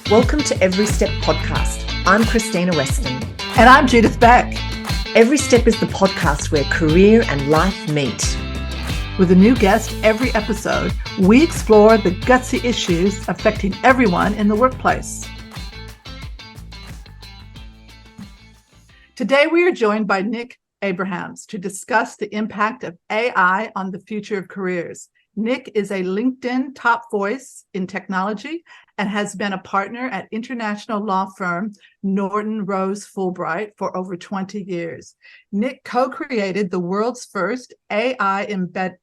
Welcome to Every Step podcast. I'm Krystyna Weston. And I'm Judith Beck. Every Step is the podcast where career and life meet. With a new guest every episode, we explore the gutsy issues affecting everyone in the workplace. Today, we are joined by Nick Abrahams to discuss the impact of AI on the future of careers. Nick is a LinkedIn top voice in technology and has been a partner at international law firm Norton Rose Fulbright for over 20 years. Nick co-created the world's first AI-enabled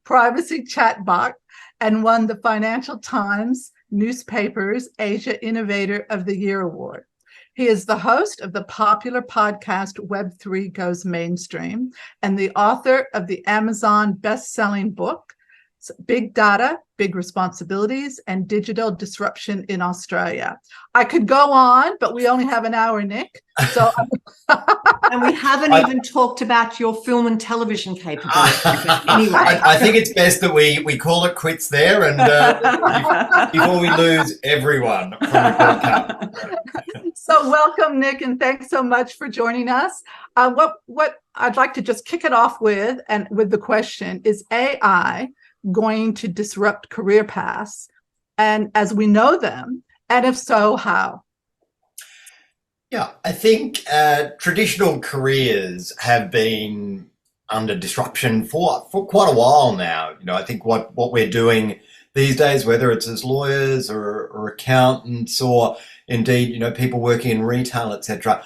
privacy chatbot and won the Financial Times newspaper's Asia Innovator of the Year award. He is the host of the popular podcast Web3 Goes Mainstream and the author of the Amazon best-selling book, Big Data, Big Responsibilities, and Digital Disruption in Australia. I could go on, but we only have an hour, Nick. So, and we haven't even talked about your film and television capabilities. Anyway, I think it's best that we call it quits there, and before we lose everyone from the podcast. So welcome, Nick, and thanks so much for joining us. What I'd like to just kick it off with the question, is AI going to disrupt career paths and as we know them? And if so, how? Yeah, I think traditional careers have been under disruption for quite a while now. You know, I think what we're doing these days, whether it's as lawyers or accountants or indeed, you know, people working in retail, etc.,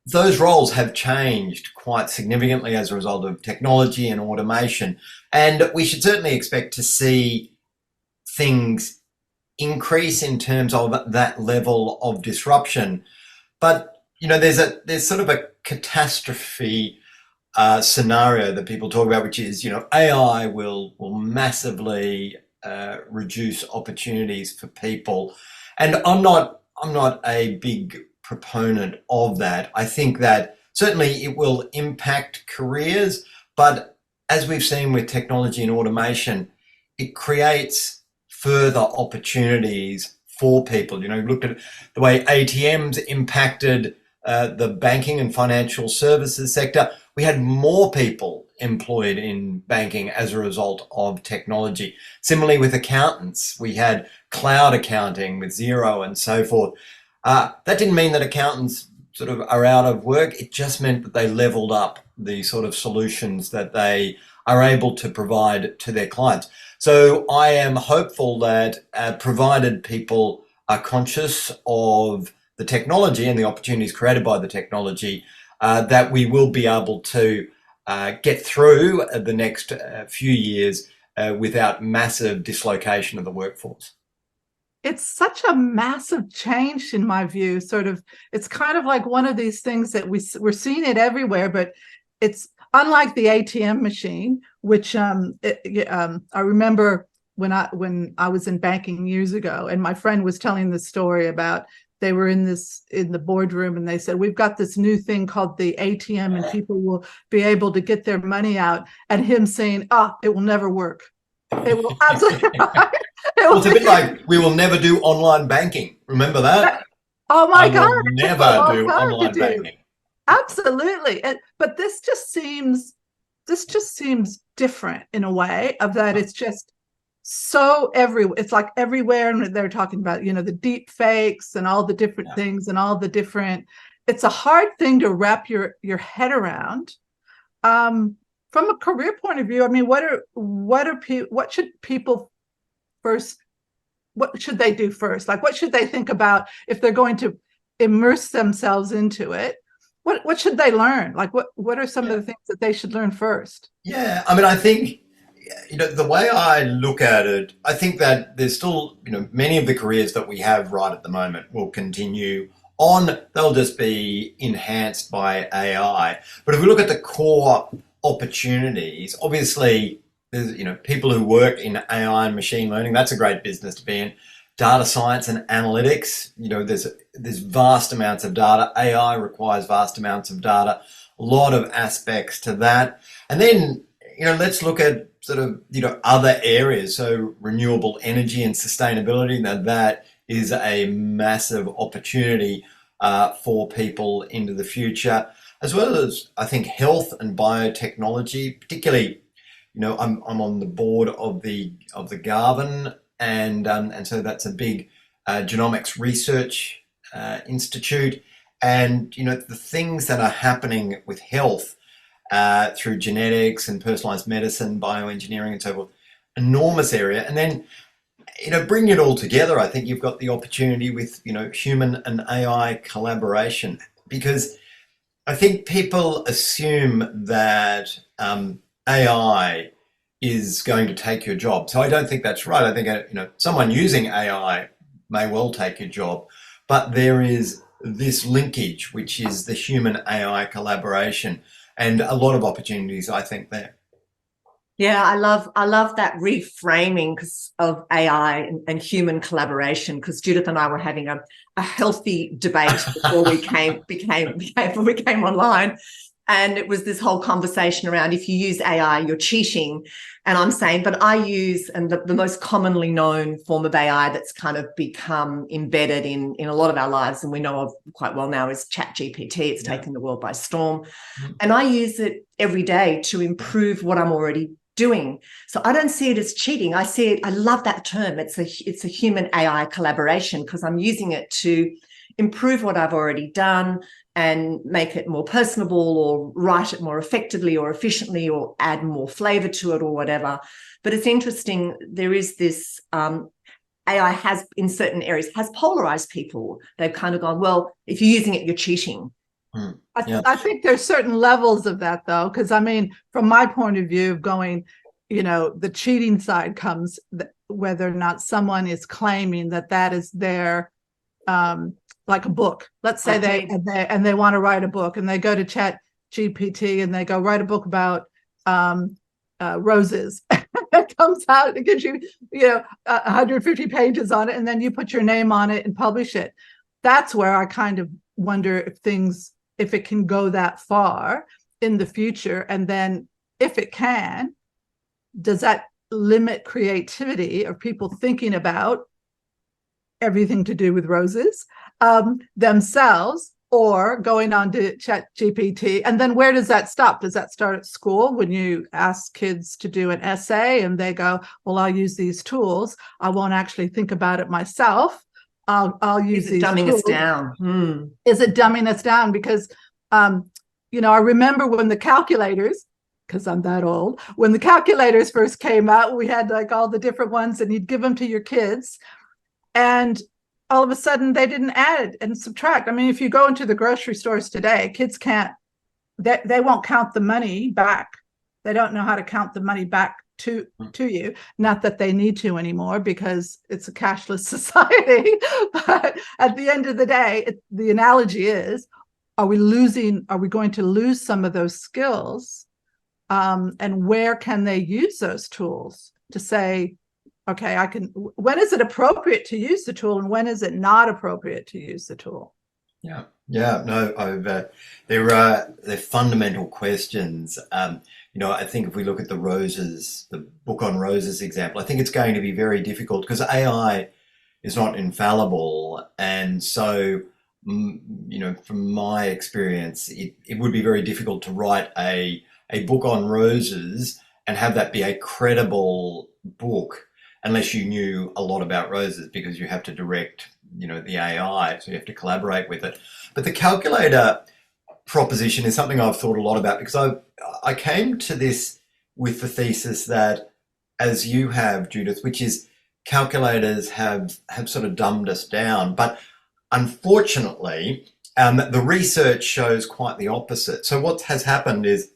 those roles have changed quite significantly as a result of technology and automation. And we should certainly expect to see things increase in terms of that level of disruption. But, you know, there's sort of a catastrophe scenario that people talk about, which is, you know, AI will massively reduce opportunities for people. And I'm not a big proponent of that. I think that certainly it will impact careers, but as we've seen with technology and automation, it creates further opportunities for people. You know, look at the way ATMs impacted the banking and financial services sector. We had more people employed in banking as a result of technology. Similarly with accountants, we had cloud accounting with Xero and so forth. That didn't mean that accountants sort of are out of work. It just meant that they leveled up the sort of solutions that they are able to provide to their clients. So I am hopeful that provided people are conscious of the technology and the opportunities created by the technology, that we will be able to get through the next few years without massive dislocation of the workforce. It's such a massive change in my view. It's kind of like one of these things that we're seeing it everywhere, but it's unlike the ATM machine, which I remember when I was in banking years ago, and my friend was telling the story about they were in the boardroom and they said, we've got this new thing called the ATM and people will be able to get their money out, and him saying, it will never work. It will absolutely. Well, it's a bit like we will never do online banking. Remember that? Oh my God! Will never do online banking. Absolutely, but this just seems different in a way of that. It's just so everywhere. It's like everywhere, and they're talking about, you know, the deep fakes and all the different things and all the different. It's a hard thing to wrap your head around. From a career point of view, I mean, what should people first? What should they do first? Like, what should they think about if they're going to immerse themselves into it? What should they learn? Like, what are some of the things that they should learn first? Yeah, I mean, I think, you know, the way I look at it, I think that there's still, you know, many of the careers that we have right at the moment will continue on. They'll just be enhanced by AI. But if we look at the core opportunities, obviously there's, you know, people who work in AI and machine learning, that's a great business to be in. Data science and analytics, you know, there's vast amounts of data. AI requires vast amounts of data, a lot of aspects to that. And then, you know, let's look at sort of, other areas. So renewable energy and sustainability, now that is a massive opportunity for people into the future, as well as, I think, health and biotechnology, particularly, I'm on the board of the Garvin, and so that's a big genomics research institute, and the things that are happening with health through genetics and personalized medicine, bioengineering, and so forth, enormous area. And then bringing it all together, I think you've got the opportunity with human and AI collaboration, because I think people assume that AI is going to take your job. So I don't think that's right. I think someone using AI may well take your job, but there is this linkage, which is the human AI collaboration, and a lot of opportunities, I think, there. Yeah, I love that reframing of AI and human collaboration, because Judith and I were having a healthy debate before we came online. And it was this whole conversation around, if you use AI, you're cheating. And I'm saying, but I use, and the most commonly known form of AI that's kind of become embedded in a lot of our lives, and we know of quite well now, is ChatGPT. It's taken the world by storm. And I use it every day to improve what I'm already doing. So I don't see it as cheating. I see it, I love that term. It's a human AI collaboration, because I'm using it to improve what I've already done and make it more personable, or write it more effectively or efficiently, or add more flavor to it, or whatever. But it's interesting, there is this AI has, in certain areas, has polarized people. They've kind of gone, well, if you're using it, you're cheating. I think there's certain levels of that, though, because I mean, from my point of view, going, the cheating side comes whether or not someone is claiming that is their like a book. Let's say they want to write a book, and they go to Chat GPT and they go, write a book about roses. It comes out, it gives you 150 pages on it, and then you put your name on it and publish it. That's where I kind of wonder if it can go that far in the future. And then if it can, does that limit creativity of people thinking about everything to do with roses themselves, or going on to Chat GPT? And then where does that stop? Does that start at school, when you ask kids to do an essay and they go, well, I'll use these tools, I won't actually think about it myself, I'll use these tools. Dumbing us down. Is it dumbing us down? Because I remember when the calculators, because I'm that old, when the calculators first came out, we had like all the different ones, and you'd give them to your kids, and all of a sudden they didn't add and subtract. I mean, if you go into the grocery stores today, kids can't, they won't count the money back. They don't know how to count the money back to you. Not that they need to anymore, because it's a cashless society. But at the end of the day, the analogy is, are we going to lose some of those skills? And where can they use those tools to say, okay, when is it appropriate to use the tool, and when is it not appropriate to use the tool? No, they're fundamental questions. I think if we look at the book on roses example, I think it's going to be very difficult, because AI is not infallible. And so, from my experience, it would be very difficult to write a book on roses and have that be a credible book, unless you knew a lot about roses, because you have to direct, the AI, so you have to collaborate with it. But the calculator proposition is something I've thought a lot about, because I came to this with the thesis that, as you have, Judith, which is calculators have sort of dumbed us down. But unfortunately, the research shows quite the opposite. So what has happened is,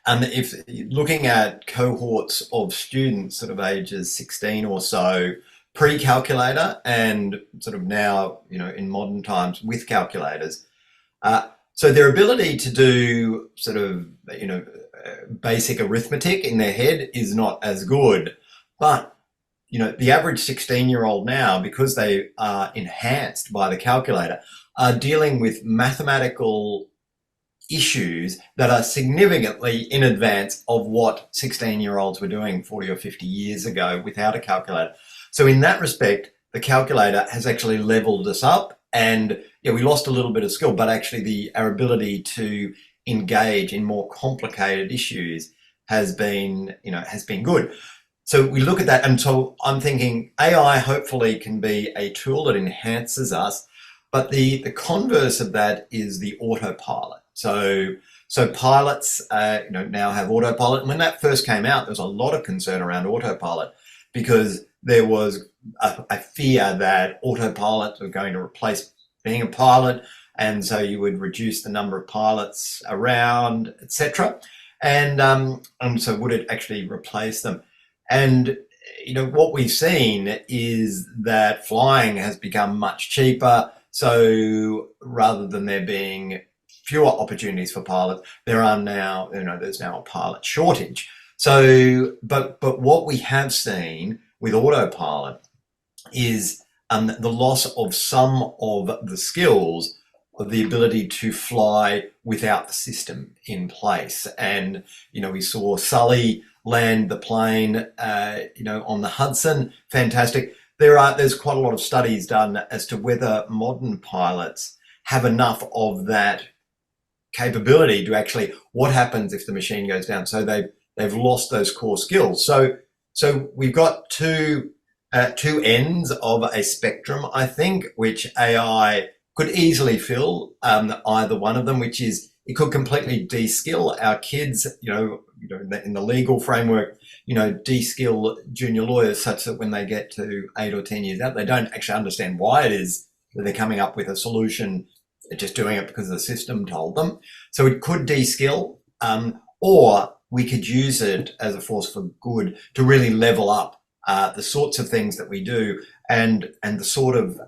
if looking at cohorts of students sort of ages 16 or so, pre-calculator, and sort of now, in modern times with calculators, so their ability to do sort of, basic arithmetic in their head is not as good. But, the average 16-year-old now, because they are enhanced by the calculator, are dealing with mathematical issues that are significantly in advance of what 16-year-olds were doing 40 or 50 years ago without a calculator. So in that respect, the calculator has actually leveled us up, and yeah, we lost a little bit of skill, but actually our ability to engage in more complicated issues has been good. So we look at that, and so I'm thinking AI hopefully can be a tool that enhances us, but the converse of that is the autopilot. So pilots, now have autopilot. And when that first came out, there was a lot of concern around autopilot because there was a fear that autopilot was going to replace being a pilot, and so you would reduce the number of pilots around, etc. And so would it actually replace them? And what we've seen is that flying has become much cheaper. So rather than there being fewer opportunities for pilots, there's now a pilot shortage. So, but what we have seen with autopilot is the loss of some of the skills of the ability to fly without the system in place. And, we saw Sully land the plane, on the Hudson. Fantastic. There's quite a lot of studies done as to whether modern pilots have enough of that capability to actually, what happens if the machine goes down? So they've lost those core skills. So we've got two ends of a spectrum, I think, which AI could easily fill either one of them, which is it could completely de-skill our kids, in the legal framework, de-skill junior lawyers such that when they get to 8 or 10 years out, they don't actually understand why it is that they're coming up with a solution. They're just doing it because the system told them. So it could de-skill, or we could use it as a force for good to really level up the sorts of things that we do and the sort of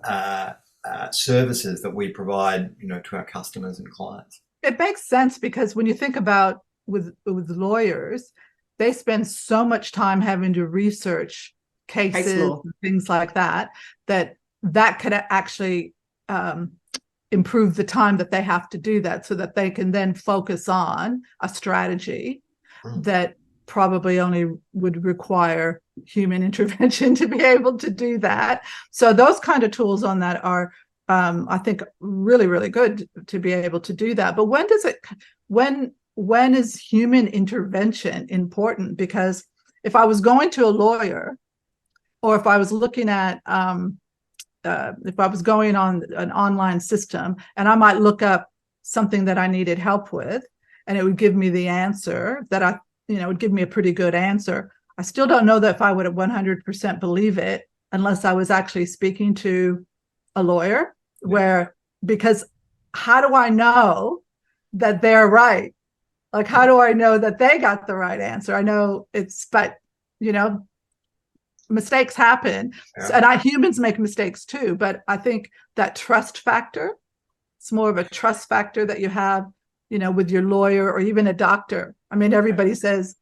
services that we provide, to our customers and clients. It makes sense because when you think about with lawyers, they spend so much time having to research cases and things like that could actually improve the time that they have to do that so that they can then focus on a strategy that probably only would require human intervention to be able to do that. So those kind of tools on that are, I think, really, really good to be able to do that. But when is human intervention important? Because if I was going to a lawyer, or if I was looking at, if I was going on an online system and I might look up something that I needed help with, and it would give me the answer that it would give me a pretty good answer. I still don't know that if I would have 100% believe it unless I was actually speaking to a lawyer, because how do I know that they're right? Like, how do I know that they got the right answer? I know but mistakes happen. Yeah. And humans make mistakes too, but I think that trust factor, it's more of a trust factor that you have, with your lawyer or even a doctor. I mean, everybody says,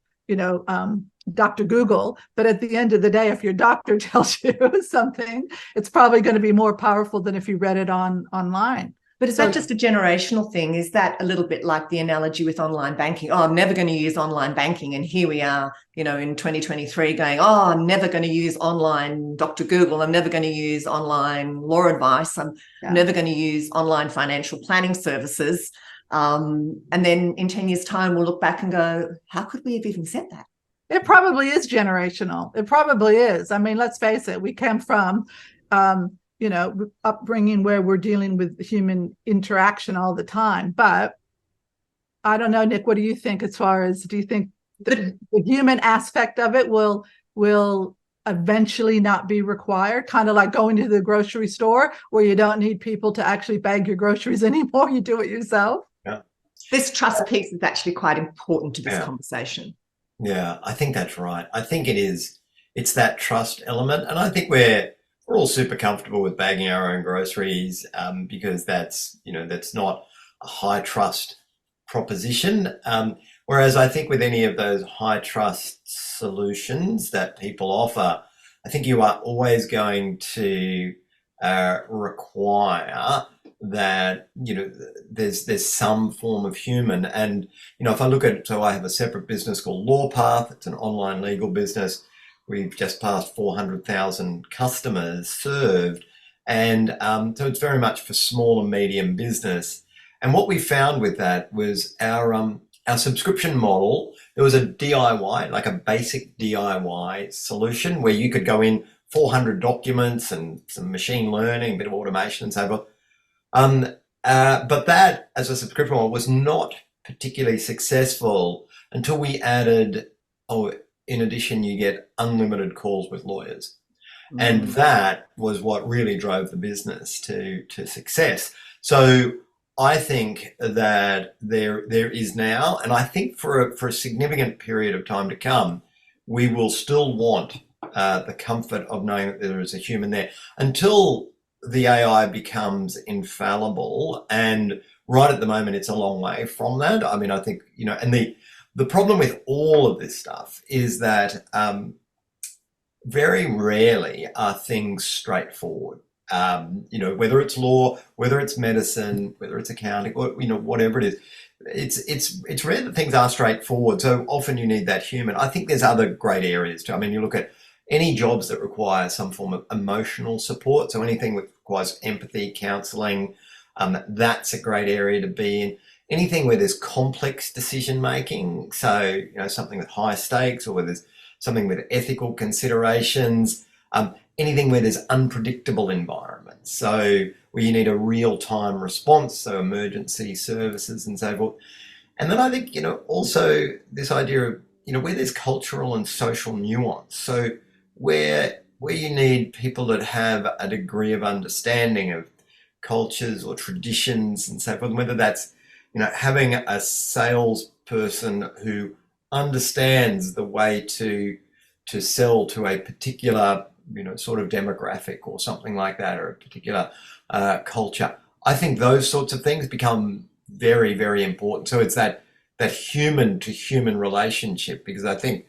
Dr. Google, but at the end of the day, if your doctor tells you something, it's probably going to be more powerful than if you read it online. But is that just a generational thing? Is that a little bit like the analogy with online banking? Oh, I'm never going to use online banking. And here we are, in 2023 going, oh, I'm never going to use online Dr. Google. I'm never going to use online law advice. I'm never going to use online financial planning services. And then in 10 years' time, we'll look back and go, how could we have even said that? It probably is generational. It probably is. I mean, let's face it. We come from, upbringing where we're dealing with human interaction all the time. But I don't know, Nick, what do you think do you think the human aspect of it will eventually not be required? Kind of like going to the grocery store where you don't need people to actually bag your groceries anymore. You do it yourself. Yeah. This trust piece is actually quite important to this conversation. Yeah, I think that's right. I think it is. It's that trust element. And I think we're all super comfortable with bagging our own groceries because that's not a high trust proposition. Whereas I think with any of those high trust solutions that people offer, I think you are always going to require that, there's some form of human. And, if I look at, so I have a separate business called LawPath. It's an online legal business. We've just passed 400,000 customers served. And so it's very much for small and medium business. And what we found with that was our subscription model. There was a DIY, like a basic DIY solution where you could go in 400 documents and some machine learning, a bit of automation and so forth. But that, as a subscription model, was not particularly successful until we added, in addition, you get unlimited calls with lawyers. And that was what really drove the business to success. So I think that there is now, and I think for a significant period of time to come, we will still want the comfort of knowing that there is a human there until the AI becomes infallible. And right at the moment, it's a long way from that. I mean, I think, and the problem with all of this stuff is that very rarely are things straightforward. Whether it's law, whether it's medicine, whether it's accounting, or whatever it is, it's rare that things are straightforward. So often you need that human. I think there's other great areas too. I mean, you look at any jobs that require some form of emotional support. So anything that requires empathy, counselling, that's a great area to be in. Anything where there's complex decision making, so something with high stakes, or where there's something with ethical considerations, anything where there's unpredictable environments, so where you need a real-time response, so emergency services and so forth. And then I think, also this idea of, where there's cultural and social nuance, so where you need people that have a degree of understanding of cultures or traditions and so forth, whether that's, having a salesperson who understands the way to sell to a particular, sort of demographic or something like that, or a particular culture. I think those sorts of things become very, very important. So it's that human to human relationship, because I think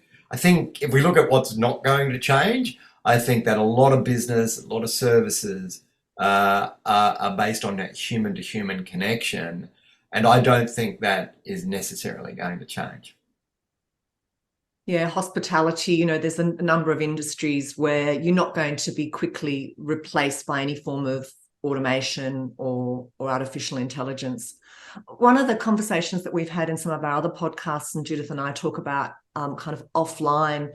if we look at what's not going to change, I think that a lot of business, a lot of services are based on that human to human connection. And I don't think that is necessarily going to change. Yeah, hospitality, there's a number of industries where you're not going to be quickly replaced by any form of automation or artificial intelligence. One of the conversations that we've had in some of our other podcasts, and Judith and I talk about kind of offline,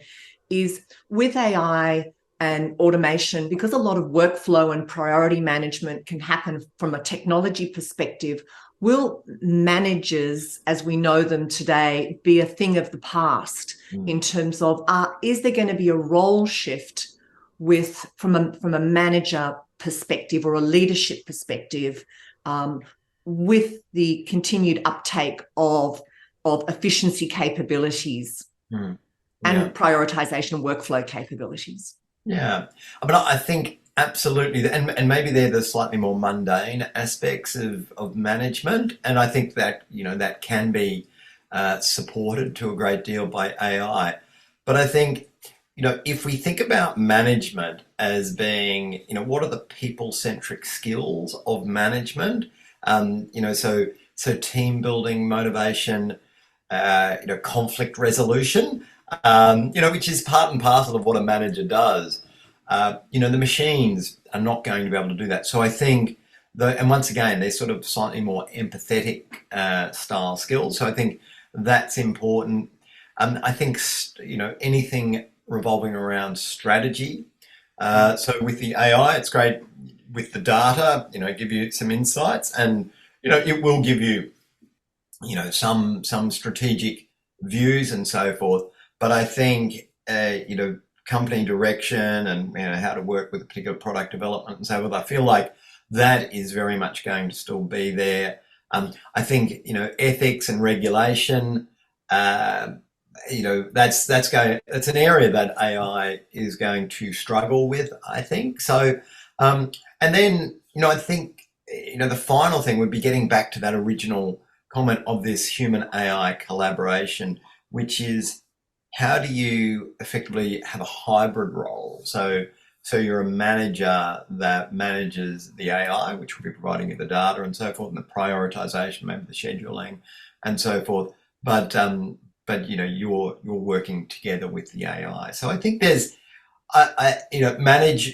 is with AI and automation, because a lot of workflow and priority management can happen from a technology perspective. Will managers, as we know them today, be a thing of the past in terms of, is there going to be a role shift from a manager perspective or a leadership perspective with the continued uptake of efficiency capabilities and prioritization and workflow capabilities? Yeah, but I think absolutely, and maybe they're the slightly more mundane aspects of management, and I think that that can be supported to a great deal by AI. But I think if we think about management as being what are the people-centric skills of management, so team building, motivation, conflict resolution, which is part and parcel of what a manager does. The machines are not going to be able to do that. So I think, and once again, they're sort of slightly more empathetic style skills. So I think that's important. I think, anything revolving around strategy. So with the AI, it's great with the data, give you some insights, and, it will give you, some strategic views and so forth. But I think, company direction and how to work with a particular product development and so forth, I feel like that is very much going to still be there. I think ethics and regulation, that's an area that AI is going to struggle with, I think. So and then I think the final thing would be getting back to that original comment of this human AI collaboration, which is, how do you effectively have a hybrid role? So So you're a manager that manages the AI, which will be providing you the data and so forth, and the prioritization, maybe the scheduling and so forth. But you're working together with the AI. So I think there's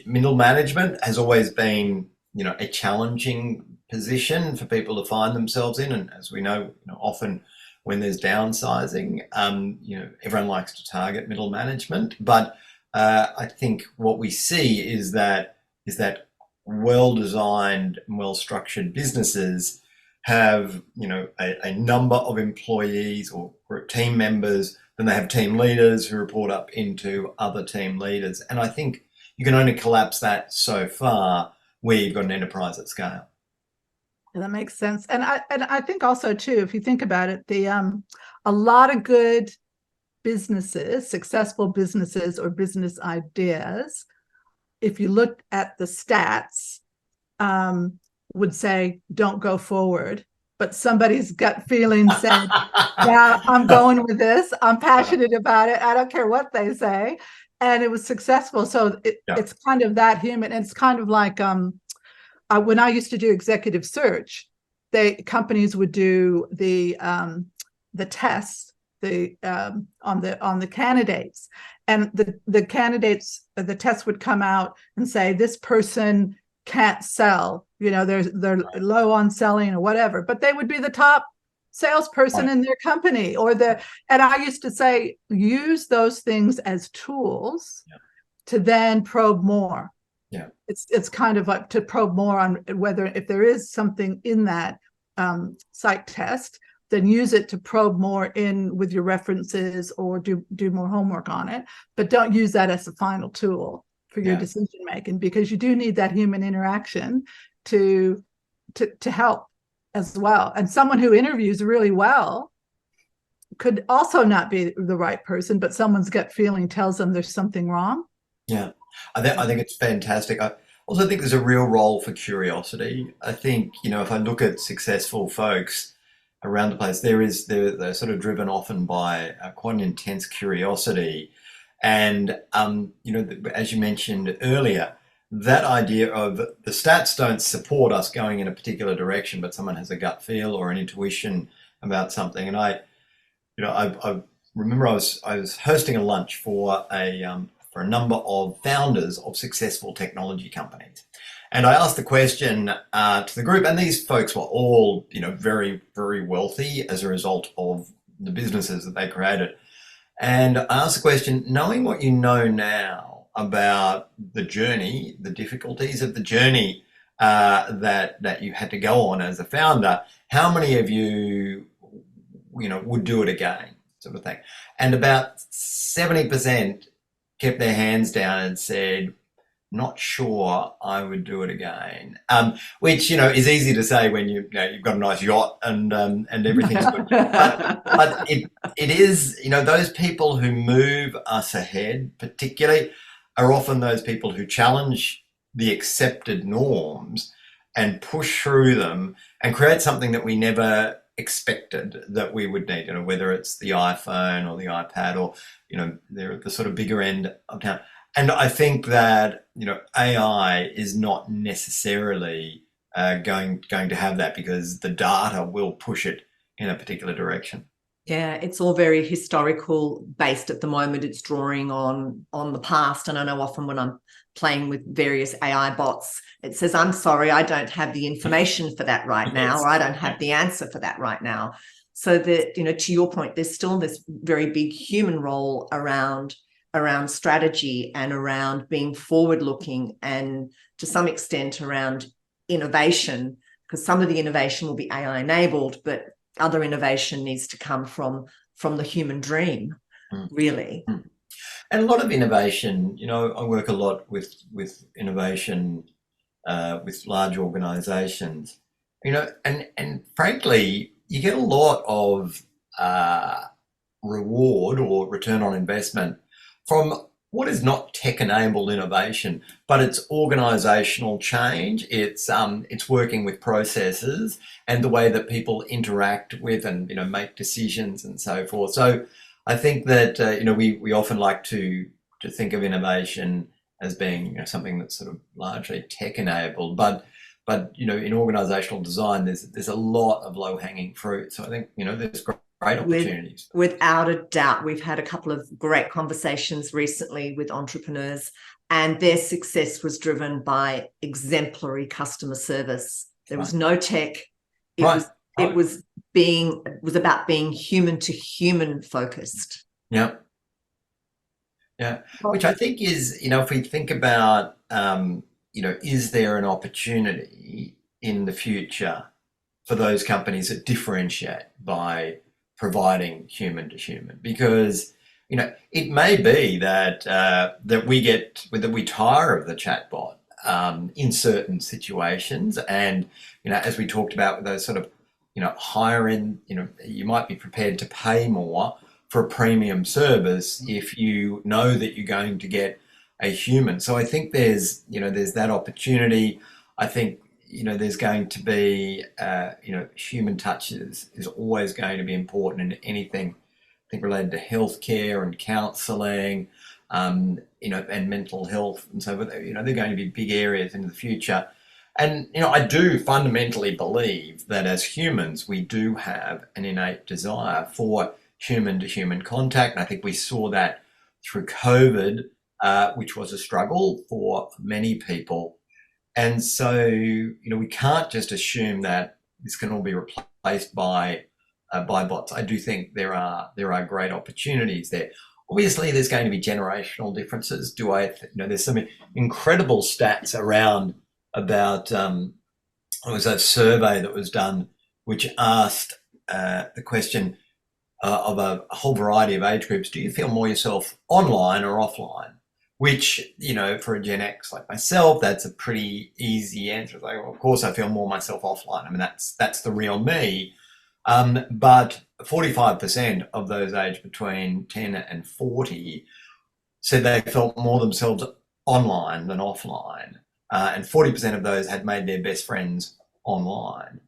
middle management has always been, a challenging position for people to find themselves in. And as we know, often when there's downsizing, everyone likes to target middle management. But I think what we see is that well-designed and well-structured businesses have, a number of employees or team members. Then they have team leaders who report up into other team leaders. And I think you can only collapse that so far where you've got an enterprise at scale. And that makes sense. And I think also too, if you think about it, a lot of good businesses, successful businesses or business ideas, if you look at the stats, would say don't go forward. But somebody's gut feeling said, yeah, I'm going with this. I'm passionate about it. I don't care what they say. And it was successful. So it's kind of that human. And it's kind of like when I used to do executive search, companies would do the tests on the candidates. And the candidates, the test would come out and say, this person can't sell, they're low on selling or whatever, but they would be the top salesperson in their company and I used to say, use those things as tools to then probe more. Yeah. It's kind of like to probe more on whether, if there is something in that psych test, then use it to probe more in with your references or do more homework on it, but don't use that as a final tool for your decision making, because you do need that human interaction to help as well. And someone who interviews really well could also not be the right person, but someone's gut feeling tells them there's something wrong. Yeah, I think it's fantastic. I also think there's a real role for curiosity. I think, if I look at successful folks around the place, they're sort of driven often by quite an intense curiosity. And, as you mentioned earlier, that idea of the stats don't support us going in a particular direction, but someone has a gut feel or an intuition about something. And I remember I was hosting a lunch for a number of founders of successful technology companies. And I asked the question to the group, and these folks were all, very, very wealthy as a result of the businesses that they created. And I asked the question, knowing what you know now about the journey, the difficulties of the journey that you had to go on as a founder, how many of you, would do it again, sort of thing? And about 70% kept their hands down and said, not sure I would do it again, which, is easy to say when you've got a nice yacht and everything's good. but it is, those people who move us ahead, particularly, are often those people who challenge the accepted norms and push through them and create something that we never expected that we would need, whether it's the iPhone or the iPad or, they're at the sort of bigger end of town. And I think that, AI is not necessarily going to have that, because the data will push it in a particular direction. Yeah, it's all very historical based at the moment. It's drawing on the past. And I know often when I'm playing with various AI bots, it says, I'm sorry, I don't have the information for that right now, or I don't have the answer for that right now. So that, to your point, there's still this very big human role around strategy and around being forward-looking, and to some extent around innovation, because some of the innovation will be AI-enabled, but other innovation needs to come from the human dream, really. And a lot of innovation, I work a lot with innovation with large organizations, and frankly, you get a lot of reward or return on investment from what is not tech-enabled innovation, but it's organizational change. It's working with processes and the way that people interact with and make decisions and so forth. So I think that we often like to think of innovation as being something that's sort of largely tech enabled, but in organizational design there's a lot of low hanging fruit. So I think there's great opportunities. Without a doubt, we've had a couple of great conversations recently with entrepreneurs, and their success was driven by exemplary customer service. There was no tech. It was about being human to human focused. Yeah. Which I think is, if we think about, is there an opportunity in the future for those companies that differentiate by providing human to human? Because, it may be that that we tire of the chatbot in certain situations, and as we talked about with those sort of higher end, you might be prepared to pay more for a premium service if you know that you're going to get a human. So I think there's that opportunity. I think there's going to be human touch is always going to be important in anything I think related to healthcare and counselling, and mental health and so forth. They're going to be big areas into the future. And I do fundamentally believe that as humans we do have an innate desire for human to human contact. And I think we saw that through COVID, which was a struggle for many people. And so, we can't just assume that this can all be replaced by bots. I do think there are great opportunities there. Obviously, there's going to be generational differences. There's some incredible stats around about, it was a survey that was done which asked the question, of a whole variety of age groups, do you feel more yourself online or offline? Which, for a Gen X like myself, that's a pretty easy answer. Like, well, of course I feel more myself offline. I mean, that's the real me. But 45% of those aged between 10 and 40 said they felt more themselves online than offline. And 40% of those had made their best friends online.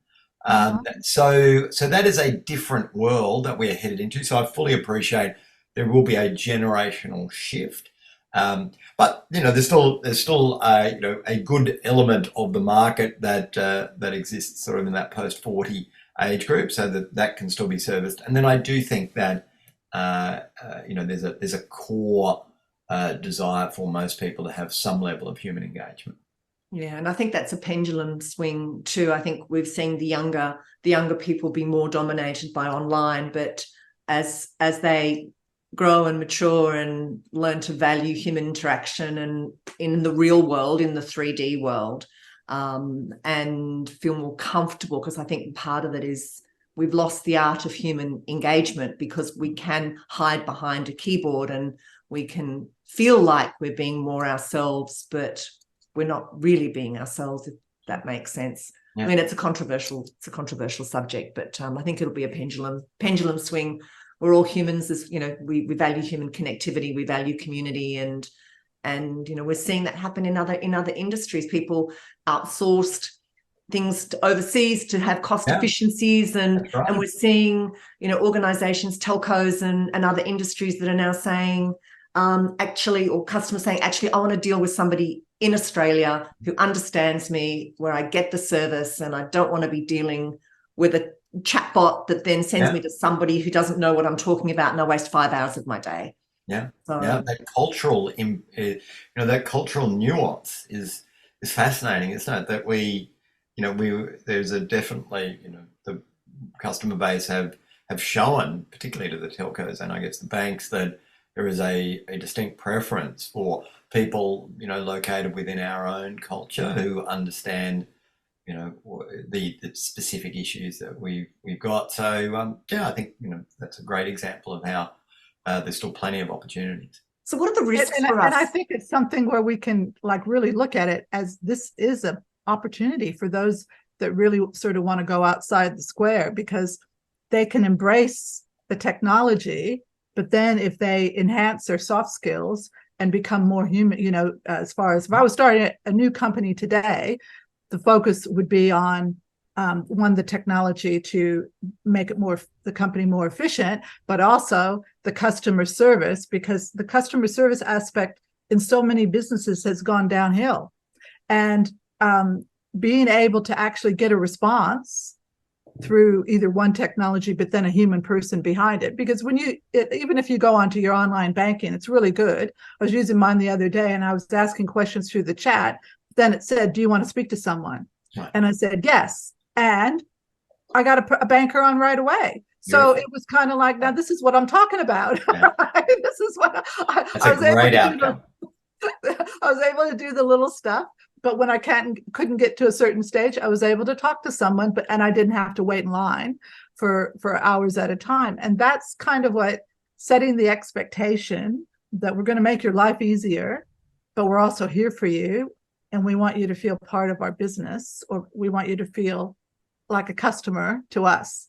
So that is a different world that we're headed into. So I fully appreciate there will be a generational shift. But there's still a good element of the market that exists sort of in that post 40 age group, so that can still be serviced. And then I do think that there's a core desire for most people to have some level of human engagement. Yeah, and I think that's a pendulum swing too. I think we've seen the younger people be more dominated by online, but as they grow and mature and learn to value human interaction and in the real world, in the 3D world, and feel more comfortable, because I think part of it is we've lost the art of human engagement because we can hide behind a keyboard and we can feel like we're being more ourselves, but we're not really being ourselves, if that makes sense. Yeah. I mean, it's a controversial subject, but I think it'll be a pendulum swing. We're all humans, as we value human connectivity, we value community, and we're seeing that happen in other industries. People outsourced things to overseas to have cost efficiencies, and we're seeing organizations, telcos and other industries that are now saying or customers saying, actually, I want to deal with somebody in Australia who understands me, where I get the service, and I don't want to be dealing with a chatbot that then sends me to somebody who doesn't know what I'm talking about, and I waste 5 hours of my day. That cultural that cultural nuance is fascinating, isn't it? That there's a definitely the customer base have shown, particularly to the telcos and I guess the banks, that there is a distinct preference for people located within our own culture who understand the specific issues that we've got. So I think that's a great example of how there's still plenty of opportunities. So what are the risks for us? And I think it's something where we can really look at it as this is an opportunity for those that really sort of want to go outside the square, because they can embrace the technology, but then if they enhance their soft skills and become more human, as far as if I was starting a new company today, the focus would be on the technology to make the company more efficient, but also the customer service, because the customer service aspect in so many businesses has gone downhill. And being able to actually get a response through either one technology, but then a human person behind it. Because even if you go onto your online banking, it's really good. I was using mine the other day and I was asking questions through the chat. Then it said, do you want to speak to someone? Right. And I said, yes. And I got a banker on right away. So it was kind of like, now this is what I'm talking about. Yeah. This is what That's I a was able great to outcome. I was able to do the little stuff, but when I couldn't get to a certain stage, I was able to talk to someone, and I didn't have to wait in line for hours at a time. And that's kind of what setting the expectation that we're going to make your life easier, but we're also here for you. And we want you to feel part of our business, or we want you to feel like a customer to us.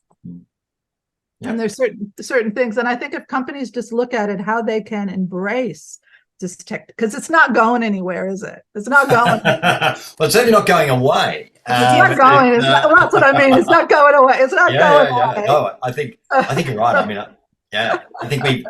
Yeah. And there's certain things. And I think if companies just look at it, how they can embrace this tech, because it's not going anywhere, is it? It's not going. Well, it's certainly not going away. It's not going. That's what I mean. It's not going away. It's not going away. No, I think you're right. I mean, I think we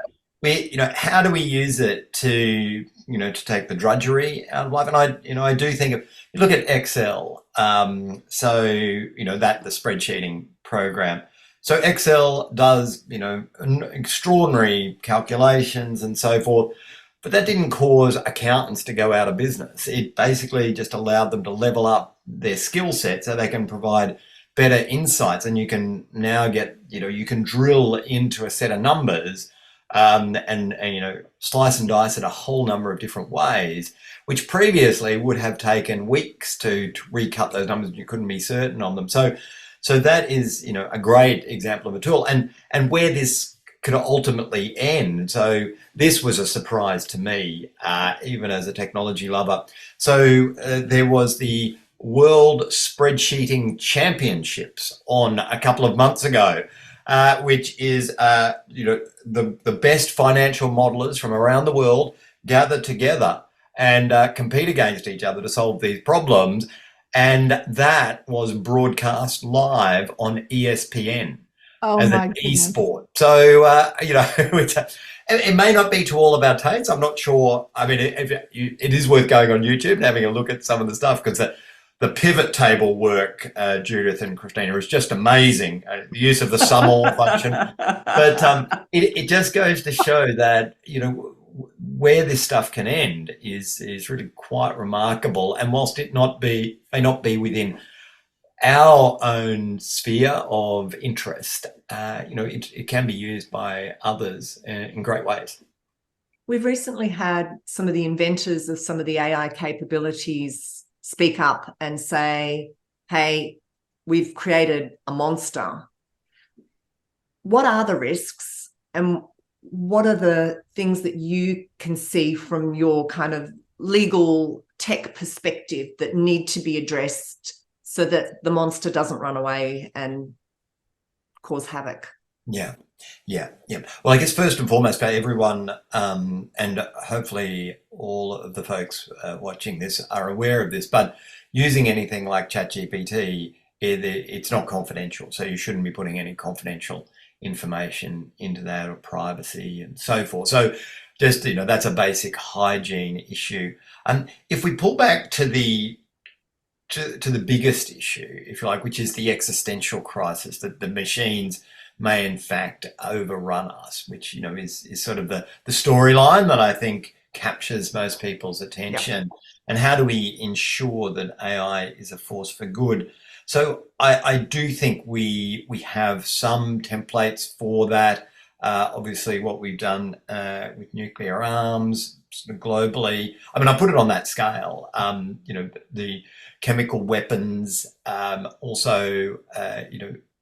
how do we use it to to take the drudgery out of life? And I do think if you look at Excel, so that the spreadsheeting program. So Excel does extraordinary calculations and so forth. But that didn't cause accountants to go out of business. It basically just allowed them to level up their skill set so they can provide better insights. And you can now get, you can drill into a set of numbers and slice and dice it a whole number of different ways, which previously would have taken weeks to recut those numbers. You couldn't be certain on them. So that is, a great example of a tool. And where this could ultimately end. So this was a surprise to me, even as a technology lover. So there was the World Spreadsheeting Championships on a couple of months ago, which is the best financial modelers from around the world gather together and compete against each other to solve these problems. And that was broadcast live on ESPN. As an e-sport. So, it may not be to all of our tastes. I'm not sure. I mean, it is worth going on YouTube and having a look at some of the stuff, because the pivot table work, Judith and Krystyna, is just amazing. The use of the sum all function. But it just goes to show that, where this stuff can end is really quite remarkable. And whilst it may not be within our own sphere of interest, it can be used by others in great ways. We've recently had some of the inventors of some of the AI capabilities speak up and say, hey, we've created a monster. What are the risks, and what are the things that you can see from your kind of legal tech perspective that need to be addressed so that the monster doesn't run away and cause havoc? Yeah. Well, I guess first and foremost, for everyone, and hopefully all of the folks watching this are aware of this, but using anything like ChatGPT, it's not confidential. So you shouldn't be putting any confidential information into that, or privacy and so forth. So just, that's a basic hygiene issue. If we pull back to the biggest issue, if you like, which is the existential crisis that the machines may in fact overrun us, which is sort of the storyline that I think captures most people's attention. Yep. And how do we ensure that AI is a force for good? So I do think we have some templates for that. Obviously, what we've done with nuclear arms sort of globally. I mean, I put it on that scale. The chemical weapons, also,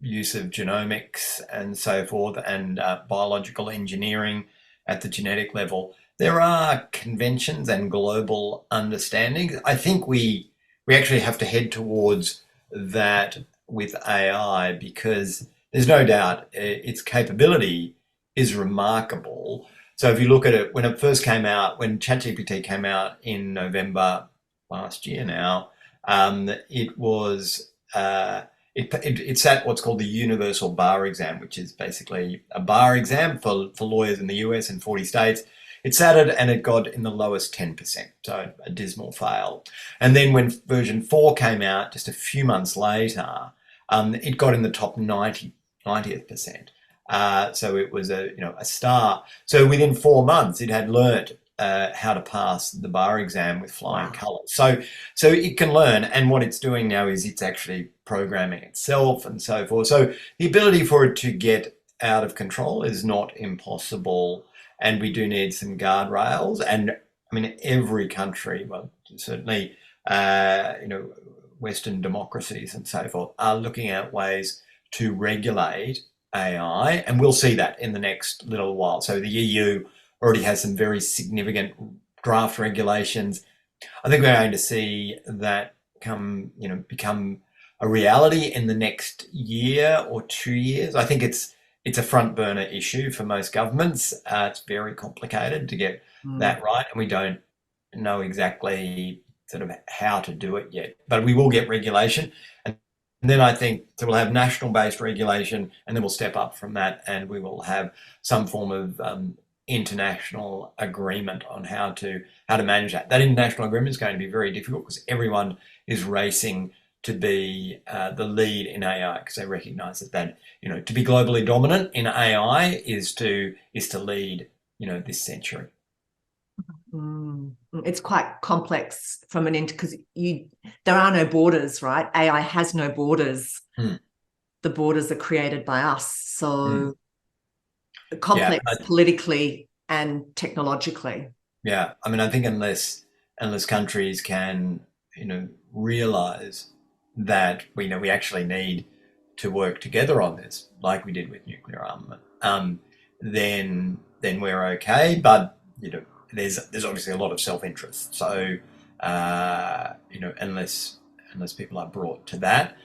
use of genomics and so forth, and biological engineering at the genetic level. There are conventions and global understandings. I think we actually have to head towards that with AI, because there's no doubt its capability is remarkable. So if you look at it, when it first came out, when ChatGPT came out in November last year now, it was it sat what's called the universal bar exam, which is basically a bar exam for lawyers in the US in 40 states. it started and it got in the lowest 10%, so a dismal fail. And then when version 4 came out just a few months later, it got in the top 90th percent. So it was a star. So within 4 months, it had learnt how to pass the bar exam with flying colours. So it can learn, and what it's doing now is it's actually programming itself and so forth. So the ability for it to get out of control is not impossible, and we do need some guardrails. And I mean, every country, well, certainly, Western democracies and so forth, are looking at ways to regulate AI, and we'll see that in the next little while. So the EU already has some very significant draft regulations. I think we're going to see that become a reality in the next year or 2 years. I think it's a front burner issue for most governments. It's very complicated to get that right, and we don't know exactly sort of how to do it yet. But we will get regulation, and then I think so we'll have national-based regulation, and then we'll step up from that, and we will have some form of international agreement on how to manage that. That international agreement is going to be very difficult because everyone is racing to be the lead in AI, because they recognise that to be globally dominant in AI is to lead this century. It's quite complex from because there are no borders, right? AI has no borders. The borders are created by us, so complex politically and technologically. Yeah, I mean, I think unless countries can realise that we actually need to work together on this, like we did with nuclear armament, then we're okay. But there's obviously a lot of self-interest. So unless people are brought to that,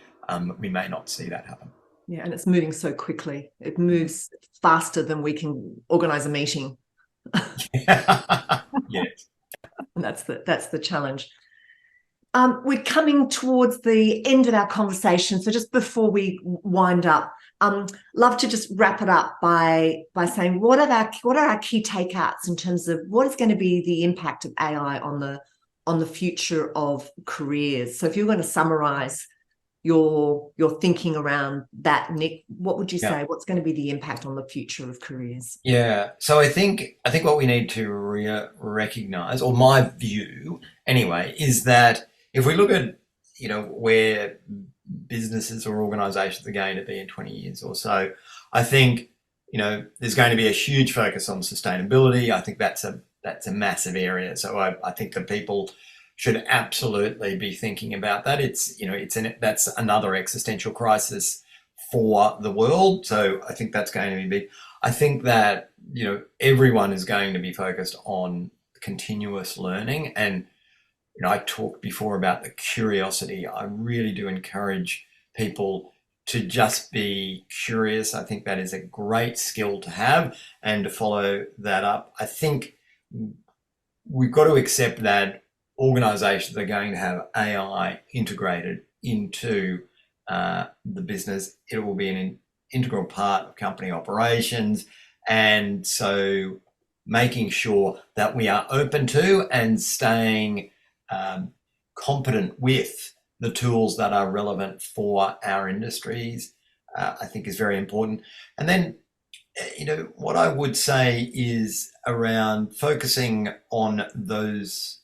we may not see that happen. Yeah, and it's moving so quickly. It moves faster than we can organise a meeting. Yes, and that's the challenge. We're coming towards the end of our conversation, so just before we wind up, love to just wrap it up by saying what are our key takeouts in terms of what is going to be the impact of AI on the future of careers. So if you're going to summarise your thinking around that, Nick, what would you say? What's going to be the impact on the future of careers? Yeah, so I think what we need to recognise, or my view anyway, is that if we look at where businesses or organisations are going to be in 20 years or so, I think there's going to be a huge focus on sustainability. I think that's a massive area. So I think that people should absolutely be thinking about that. That's another existential crisis for the world. So I think that's going to be big. I think that everyone is going to be focused on continuous learning, and I talked before about the curiosity. I really do encourage people to just be curious. I think that is a great skill to have, and to follow that up. I think we've got to accept that organisations are going to have AI integrated into the business. It will be an integral part of company operations, and so making sure that we are open to and staying competent with the tools that are relevant for our industries, I think is very important. And then, what I would say is around focusing on those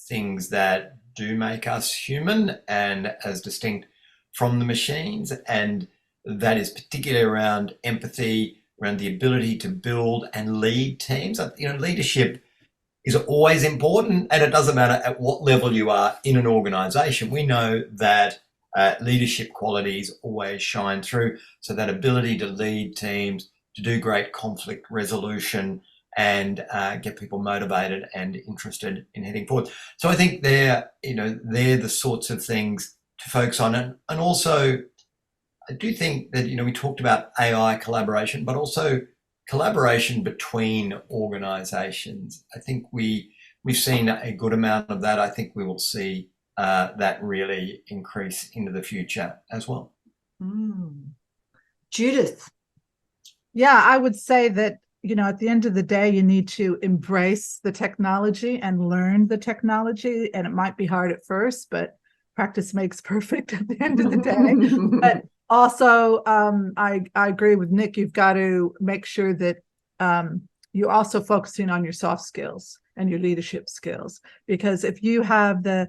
things that do make us human and as distinct from the machines, and that is particularly around empathy, around the ability to build and lead teams. Leadership is always important, and it doesn't matter at what level you are in an organisation. We know that leadership qualities always shine through. So that ability to lead teams, to do great conflict resolution, and get people motivated and interested in heading forward. So I think they're the sorts of things to focus on. And also, I do think that, we talked about AI collaboration, but also collaboration between organisations. I think we've seen a good amount of that. I think we will see that really increase into the future as well. Judith. Yeah, I would say that at the end of the day, you need to embrace the technology and learn the technology. And it might be hard at first, but practice makes perfect at the end of the day. But also, I agree with Nick. You've got to make sure that you're also focusing on your soft skills and your leadership skills, because if you have the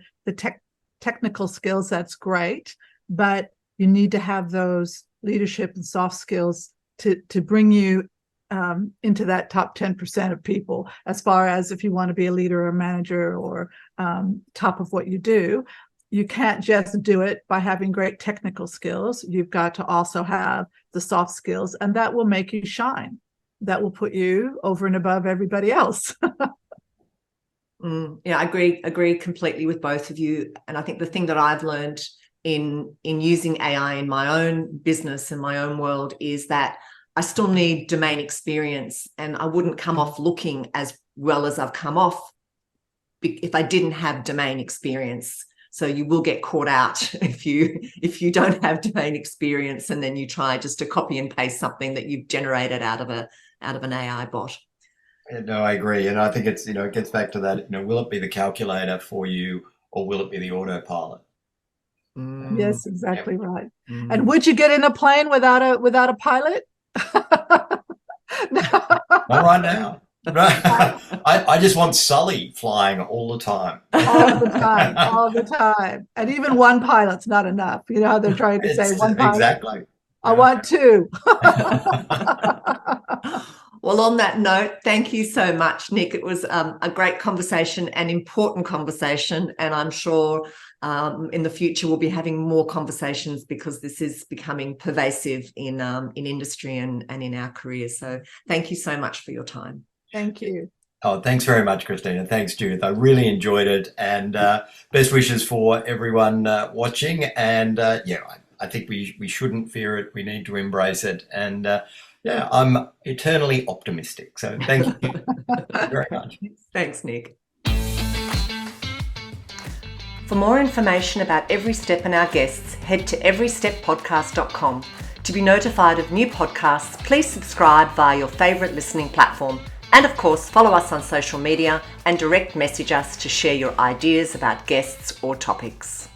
technical skills, that's great, but you need to have those leadership and soft skills to bring you into that top 10% of people, as far as if you want to be a leader or a manager or top of what you do. You can't just do it by having great technical skills. You've got to also have the soft skills, and that will make you shine. That will put you over and above everybody else. Yeah, I agree completely with both of you. And I think the thing that I've learned in using AI in my own business and my own world is that I still need domain experience, and I wouldn't come off looking as well as I've come off if I didn't have domain experience. So you will get caught out if you don't have domain experience, and then you try just to copy and paste something that you've generated out of an AI bot. No, I agree. And I think it's, it gets back to that, will it be the calculator for you, or will it be the autopilot? Yes, exactly right. And would you get in a plane without a pilot? Not right now. I just want Sully flying all the time. All the time. And even one pilot's not enough. You know how they're trying to say one pilot? Exactly. I want two. Well, on that note, thank you so much, Nick. It was a great conversation, an important conversation, and I'm sure in the future we'll be having more conversations, because this is becoming pervasive in industry and in our careers. So thank you so much for your time. Thank you. Oh, thanks very much, Krystyna. Thanks, Judith. I really enjoyed it, and best wishes for everyone watching. And I think we shouldn't fear it. We need to embrace it. And I'm eternally optimistic. So thank you very much. Thanks, Nick. For more information about Every Step and our guests, head to everysteppodcast.com. To be notified of new podcasts, please subscribe via your favourite listening platform. And of course, follow us on social media and direct message us to share your ideas about guests or topics.